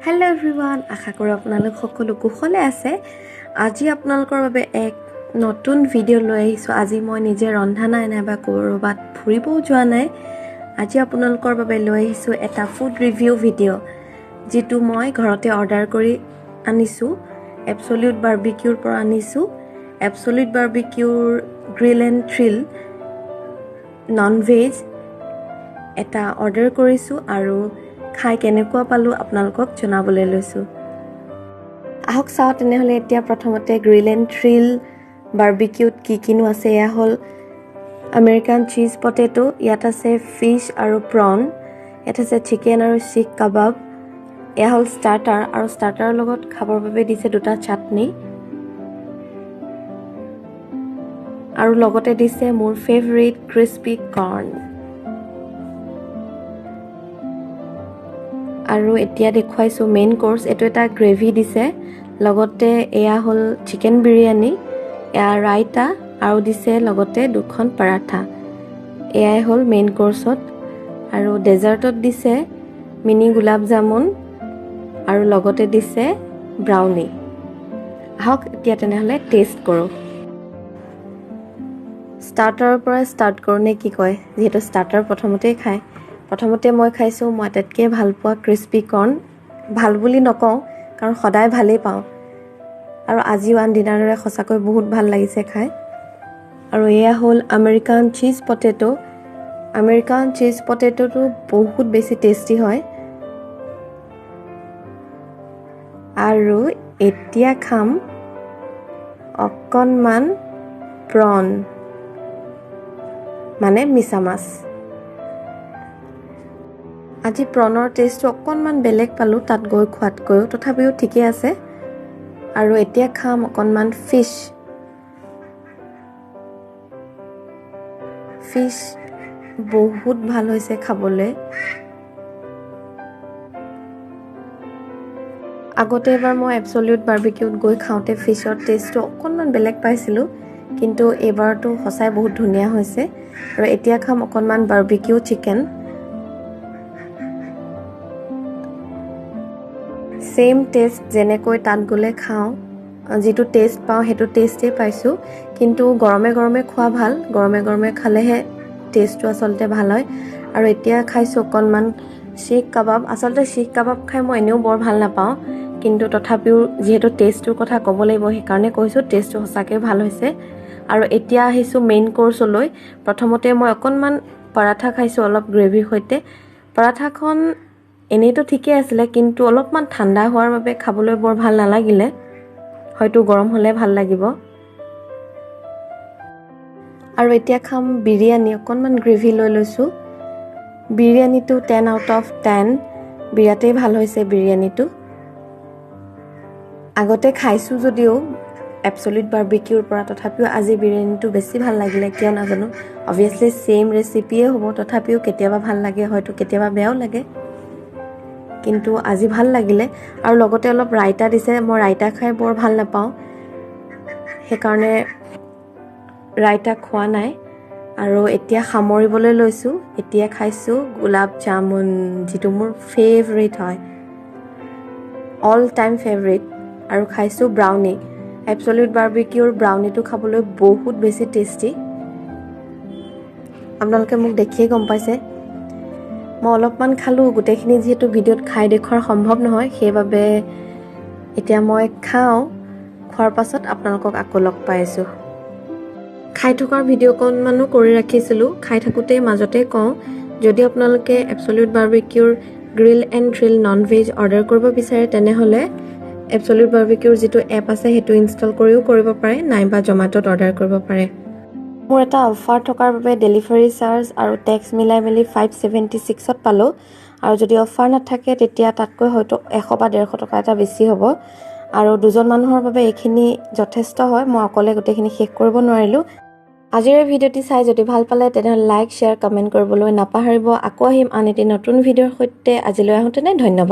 Hello' everyone, আশা কৰোঁ আপোনালোক সকলো কুশলে আছে। আজি আপোনালোকৰ বাবে এক নতুন ভিডিঅ' লৈ আহিছোঁ। আজি মই নিজে ৰন্ধা নাই নাইবা ক'ৰবাত ফুৰিবও যোৱা নাই। আজি আপোনালোকৰ বাবে লৈ আহিছোঁ এটা ফুড ৰিভিউ ভিডিঅ', যিটো মই ঘৰতে অৰ্ডাৰ কৰি আনিছোঁ। এবছলিউট বাৰ্বিকিউৰ পৰা আনিছোঁ। এবছলিউট বাৰ্বিকিউৰ grill and thrill non veg এটা অৰ্ডাৰ কৰিছোঁ আৰু খাই কেনেকুৱা পালোঁ আপোনালোকক জনাবলৈ লৈছোঁ। আহক চাওঁ তেনেহ'লে এতিয়া প্ৰথমতে গ্ৰিল এণ্ড থ্ৰিল বাৰ্বিকিউত কিনো আছে। এয়া হ'ল আমেৰিকান চিজ পটেটো, ইয়াত আছে ফিছ আৰু প্ৰন, ইয়াত আছে চিকেন আৰু শিখ কাবাব। এয়া হ'ল ষ্টাৰ্টাৰ, আৰু ষ্টাৰ্টাৰৰ লগত খাবৰ বাবে দিছে দুটা চাটনি, আৰু লগতে দিছে মোৰ ফেভৰেট ক্ৰিস্পি কৰ্ণ। আৰু এতিয়া দেখুৱাইছোঁ মেইন কোৰ্চ। এইটো এটা গ্ৰেভি দিছে, লগতে এয়া হ'ল চিকেন বিৰিয়ানী, এয়া ৰাইতা, আৰু দিছে লগতে দুখন পৰাঠা। এয়াই হ'ল মেইন কোৰ্চত। আৰু ডেজাৰ্টত দিছে মিনি গোলাপ জামুন আৰু লগতে দিছে ব্ৰাউনি। আহক এতিয়া তেনেহ'লে টেষ্ট কৰোঁ। ষ্টাৰ্টাৰৰ পৰা ষ্টাৰ্ট কৰোঁ নে কি কয়, যিহেতু ষ্টাৰ্টাৰ প্ৰথমতেই খায়। প্ৰথমতে মই খাইছোঁ মই আটাইতকৈ ভাল পোৱা ক্ৰিস্পি কৰ্ণ। ভাল বুলি নকওঁ, কাৰণ সদায় ভালেই পাওঁ, আৰু আজিও আনদিনাৰ দৰে সঁচাকৈ বহুত ভাল লাগিছে খাই। আৰু এয়া হ'ল আমেৰিকান চিজ পটেটো। আমেৰিকান চিজ পটেটোটো বহুত বেছি টেষ্টি হয়। আৰু এতিয়া খাম অকণমান প্ৰন, মানে মিছা মাছ। আজি প্ৰনৰ টেষ্টটো অকণমান বেলেগ পালোঁ তাত গৈ খোৱাতকৈও, তথাপিও ঠিকে আছে। আৰু এতিয়া খাম অকণমান ফিছ। ফিছ বহুত ভাল হৈছে খাবলৈ। আগতে এবাৰ মই এবছলিউট বাৰ্বিকিউত গৈ খাওঁতে ফিছৰ টেষ্টটো অকণমান বেলেগ পাইছিলোঁ, কিন্তু এইবাৰটো সঁচাই বহুত ধুনীয়া হৈছে। আৰু এতিয়া খাম অকণমান বাৰ্বিকিউ চিকেন। ছেইম টেষ্ট যেনেকৈ তাত গ'লে খাওঁ, যিটো টেষ্ট পাওঁ সেইটো টেষ্টেই পাইছোঁ, কিন্তু গৰমে গৰমে খোৱা ভাল। গৰমে গৰমে খালেহে টেষ্টটো আচলতে ভাল হয়। আৰু এতিয়া খাইছোঁ অকণমান শিখ কাবাব। আচলতে শিখ কাবাব খাই মই এনেও বৰ ভাল নাপাওঁ, কিন্তু তথাপিও যিহেতু টেষ্টটোৰ কথা ক'ব লাগিব সেইকাৰণে কৈছোঁ, টেষ্টটো সঁচাকৈ ভাল হৈছে। আৰু এতিয়া আহিছোঁ মেইন কোৰ্চলৈ। প্ৰথমতে মই অকণমান পৰাঠা খাইছোঁ অলপ গ্ৰেভিৰ সৈতে। পৰাঠাখন এনেইতো ঠিকেই আছিলে, কিন্তু অলপমান ঠাণ্ডা হোৱাৰ বাবে খাবলৈ বৰ ভাল নালাগিলে। হয়তো গৰম হ'লে ভাল লাগিব। আৰু এতিয়া খাম বিৰিয়ানী। অকণমান গ্ৰেভি লৈ লৈছোঁ। বিৰিয়ানীটো 10 আউট অফ 10, বিৰাটেই ভাল হৈছে বিৰিয়ানীটো। আগতে খাইছোঁ যদিও এবছলিউট বাৰ্বিকিউৰ পৰা, তথাপিও আজি বিৰিয়ানীটো বেছি ভাল লাগিলে, কিয় নাজানো। অবভিয়াছলি ছেইম ৰেচিপিয়ে হ'ব, তথাপিও কেতিয়াবা ভাল লাগে, হয়তো কেতিয়াবা বেয়াও লাগে, কিন্তু আজি ভাল লাগিলে। আৰু লগতে অলপ ৰাইতা দিছে। মই ৰাইতা খাই বৰ ভাল নাপাওঁ, সেইকাৰণে ৰাইতা খোৱা নাই। আৰু এতিয়া সামৰিবলৈ লৈছোঁ। এতিয়া খাইছোঁ গোলাপ জামুন, যিটো মোৰ ফেভৰেট হয়, অল টাইম ফেভৰেট। আৰু খাইছোঁ ব্ৰাউনি। এবছলিউট বাৰ্বিকিউৰ ব্ৰাউনিটো খাবলৈ বহুত বেছি টেষ্টি। আপোনালোকে মোক দেখিয়ে গম পাইছে। মই অলপমান খালোঁ, গোটেইখিনি যিহেতু ভিডিঅ'ত খাই দেখুওৱাৰ সম্ভৱ নহয়, সেইবাবে এতিয়া মই খাওঁ। খোৱাৰ পাছত আপোনালোকক আকৌ লগ পাই আছোঁ। খাই থকাৰ ভিডিঅ' অকণমানো কৰি ৰাখিছিলোঁ, খাই থাকোঁতেই মাজতে কওঁ, যদি আপোনালোকে এবছলিউট বাৰ্বিকিউৰ grill and thrill non veg order কৰিব বিচাৰে, তেনেহ'লে এবছলিউট বাৰ্বিকিউৰ যিটো এপ আছে সেইটো ইনষ্টল কৰিও কৰিব পাৰে, নাইবা জমেট'ত অৰ্ডাৰ কৰিব পাৰে। মোৰ এটা অফাৰ থকাৰ বাবে ডেলিভাৰী চাৰ্জ আৰু টেক্স মিলাই মেলি 576ত পালোঁ। আৰু যদি অফাৰ নাথাকে তেতিয়া তাতকৈ হয়তো 100 বা 150 টকা এটা বেছি হ'ব। আৰু দুজন মানুহৰ বাবে এইখিনি যথেষ্ট হয়। মই অকলে গোটেইখিনি শেষ কৰিব নোৱাৰিলোঁ। আজিৰ এই ভিডিঅ'টি চাই যদি ভাল পালে তেনেহ'লে লাইক, শ্বেয়াৰ, কমেণ্ট কৰিবলৈ নাপাহৰিব। আকৌ আহিম আন এটি নতুন ভিডিঅ'ৰ সৈতে। আজিলৈ আহোঁতেনে ধন্যবাদ।